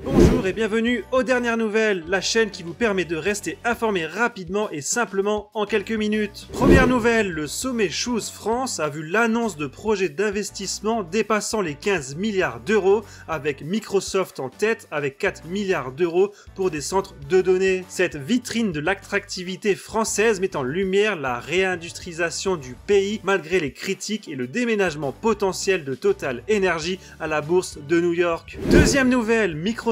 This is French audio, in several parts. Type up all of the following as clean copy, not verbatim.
Bonjour et bienvenue aux dernières nouvelles, la chaîne qui vous permet de rester informé rapidement et simplement en quelques minutes. Première nouvelle, le sommet Choose France a vu l'annonce de projets d'investissement dépassant les 15 milliards d'euros avec Microsoft en tête avec 4 milliards d'euros pour des centres de données. Cette vitrine de l'attractivité française met en lumière la réindustrialisation du pays malgré les critiques et le déménagement potentiel de Total Energy à la bourse de New York. Deuxième nouvelle, Microsoft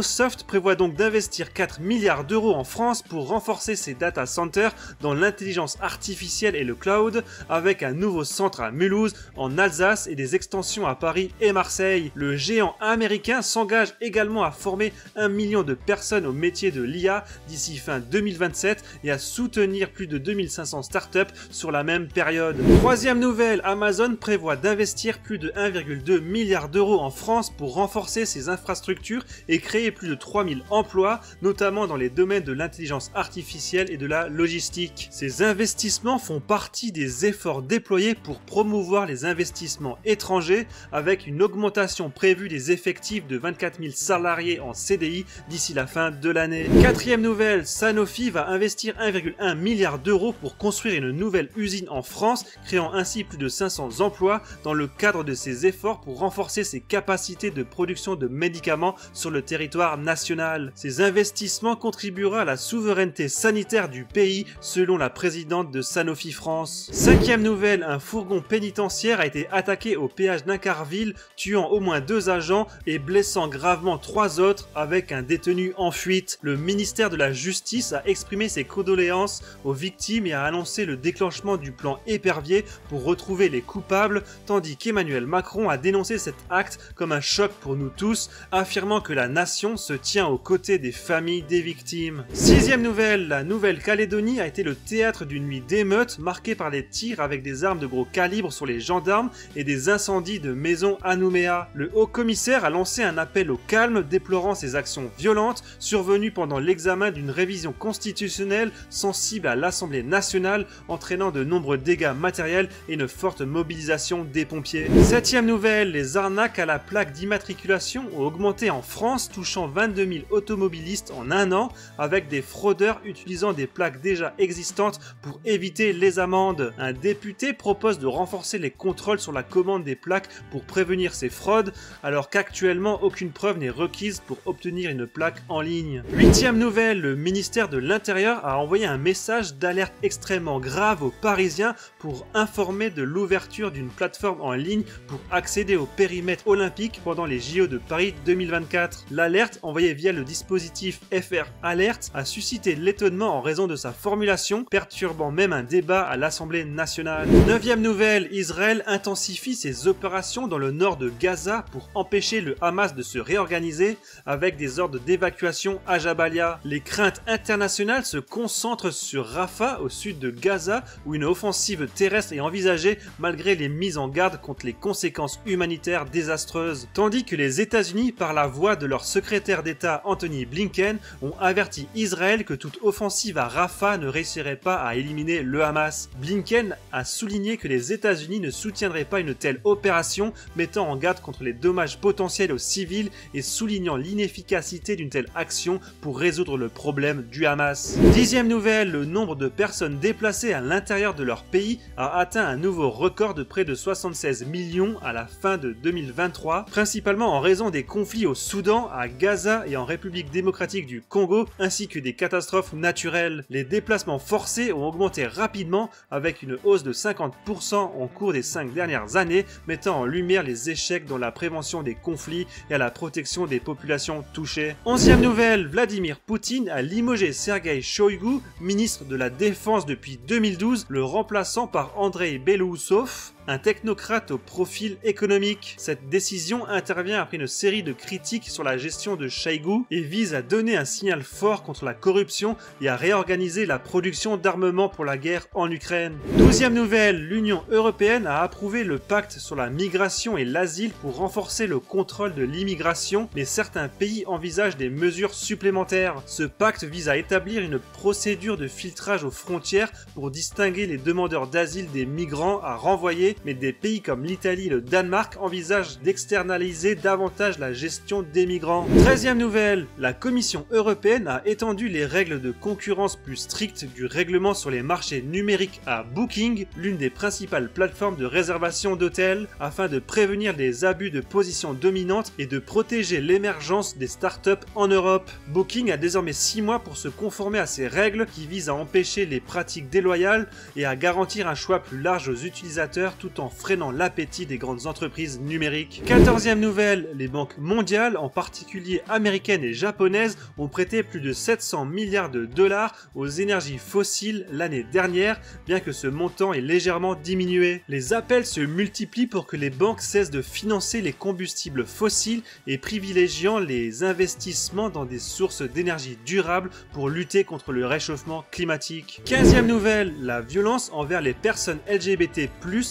prévoit donc d'investir 4 milliards d'euros en France pour renforcer ses data centers dans l'intelligence artificielle et le cloud, avec un nouveau centre à Mulhouse, en Alsace et des extensions à Paris et Marseille. Le géant américain s'engage également à former 1 million de personnes au métier de l'IA d'ici fin 2027 et à soutenir plus de 2500 startups sur la même période. Troisième nouvelle, Amazon prévoit d'investir plus de 1,2 milliard d'euros en France pour renforcer ses infrastructures et créer plus de 3000 emplois, notamment dans les domaines de l'intelligence artificielle et de la logistique. Ces investissements font partie des efforts déployés pour promouvoir les investissements étrangers, avec une augmentation prévue des effectifs de 24 000 salariés en CDI d'ici la fin de l'année. Quatrième nouvelle, Sanofi va investir 1,1 milliard d'euros pour construire une nouvelle usine en France, créant ainsi plus de 500 emplois dans le cadre de ses efforts pour renforcer ses capacités de production de médicaments sur le territoire national. Ces investissements contribuera à la souveraineté sanitaire du pays, selon la présidente de Sanofi France. Cinquième nouvelle, un fourgon pénitentiaire a été attaqué au péage d'Incarville, tuant au moins 2 agents et blessant gravement 3 autres avec un détenu en fuite. Le ministère de la Justice a exprimé ses condoléances aux victimes et a annoncé le déclenchement du plan Épervier pour retrouver les coupables, tandis qu'Emmanuel Macron a dénoncé cet acte comme un choc pour nous tous, affirmant que la nation se tient aux côtés des familles des victimes. Sixième nouvelle, la Nouvelle-Calédonie a été le théâtre d'une nuit d'émeutes marquée par les tirs avec des armes de gros calibre sur les gendarmes et des incendies de maisons à Nouméa. Le haut-commissaire a lancé un appel au calme, déplorant ces actions violentes survenues pendant l'examen d'une révision constitutionnelle sensible à l'Assemblée nationale, entraînant de nombreux dégâts matériels et une forte mobilisation des pompiers. Septième nouvelle, les arnaques à la plaque d'immatriculation ont augmenté en France, touchant 22 000 automobilistes en un an, avec des fraudeurs utilisant des plaques déjà existantes pour éviter les amendes. Un député propose de renforcer les contrôles sur la commande des plaques pour prévenir ces fraudes, alors qu'actuellement aucune preuve n'est requise pour obtenir une plaque en ligne. Huitième nouvelle, le ministère de l'Intérieur a envoyé un message d'alerte extrêmement grave aux Parisiens pour informer de l'ouverture d'une plateforme en ligne pour accéder au périmètre olympique pendant les JO de Paris 2024. L'alerte, envoyée via le dispositif FR Alert, a suscité l'étonnement en raison de sa formulation, perturbant même un débat à l'Assemblée nationale. Neuvième nouvelle, Israël intensifie ses opérations dans le nord de Gaza pour empêcher le Hamas de se réorganiser, avec des ordres d'évacuation à Jabalia. Les craintes internationales se concentrent sur Rafah, au sud de Gaza, où une offensive terrestre est envisagée malgré les mises en garde contre les conséquences humanitaires désastreuses. Tandis que les États-Unis, par la voix de leur secrétaire d'État Anthony Blinken, ont averti Israël que toute offensive à Rafah ne réussirait pas à éliminer le Hamas. Blinken a souligné que les États-Unis ne soutiendraient pas une telle opération, mettant en garde contre les dommages potentiels aux civils et soulignant l'inefficacité d'une telle action pour résoudre le problème du Hamas. Dixième nouvelle, le nombre de personnes déplacées à l'intérieur de leur pays a atteint un nouveau record de près de 76 millions à la fin de 2023, principalement en raison des conflits au Soudan, à Gaza et en République démocratique du Congo, ainsi que des catastrophes naturelles. Les déplacements forcés ont augmenté rapidement, avec une hausse de 50% au cours des 5 dernières années, mettant en lumière les échecs dans la prévention des conflits et à la protection des populations touchées. Onzième nouvelle, Vladimir Poutine a limogé Sergueï Shoigu, ministre de la Défense depuis 2012, le remplaçant par Andrei Belousov, un technocrate au profil économique. Cette décision intervient après une série de critiques sur la gestion de Shoigu et vise à donner un signal fort contre la corruption et à réorganiser la production d'armement pour la guerre en Ukraine. 12e nouvelle, l'Union européenne a approuvé le pacte sur la migration et l'asile pour renforcer le contrôle de l'immigration, mais certains pays envisagent des mesures supplémentaires. Ce pacte vise à établir une procédure de filtrage aux frontières pour distinguer les demandeurs d'asile des migrants à renvoyer mais des pays comme l'Italie et le Danemark envisagent d'externaliser davantage la gestion des migrants. 13e nouvelle, la Commission européenne a étendu les règles de concurrence plus strictes du règlement sur les marchés numériques à Booking, l'une des principales plateformes de réservation d'hôtels, afin de prévenir les abus de position dominante et de protéger l'émergence des startups en Europe. Booking a désormais 6 mois pour se conformer à ces règles qui visent à empêcher les pratiques déloyales et à garantir un choix plus large aux utilisateurs tout en freinant l'appétit des grandes entreprises numériques. 14e nouvelle, les banques mondiales, en particulier américaines et japonaises, ont prêté plus de 700 milliards de dollars aux énergies fossiles l'année dernière, bien que ce montant ait légèrement diminué. Les appels se multiplient pour que les banques cessent de financer les combustibles fossiles et privilégiant les investissements dans des sources d'énergie durables pour lutter contre le réchauffement climatique. 15e nouvelle, la violence envers les personnes LGBT+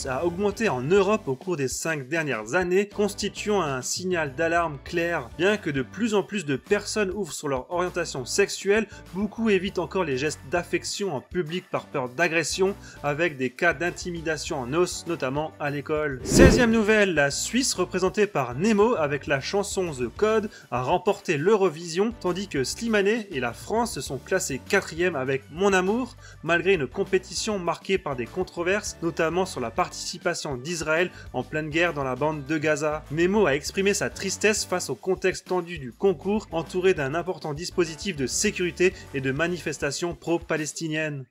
a augmenté en Europe au cours des 5 dernières années, constituant un signal d'alarme clair. Bien que de plus en plus de personnes ouvrent sur leur orientation sexuelle, beaucoup évitent encore les gestes d'affection en public par peur d'agression, avec des cas d'intimidation en os, notamment à l'école. 16e nouvelle, la Suisse, représentée par Nemo avec la chanson The Code, a remporté l'Eurovision, tandis que Slimane et la France se sont classés 4e avec Mon Amour, malgré une compétition marquée par des controverses, notamment sur la participation d'Israël en pleine guerre dans la bande de Gaza. Nemo a exprimé sa tristesse face au contexte tendu du concours, entouré d'un important dispositif de sécurité et de manifestations pro-palestiniennes.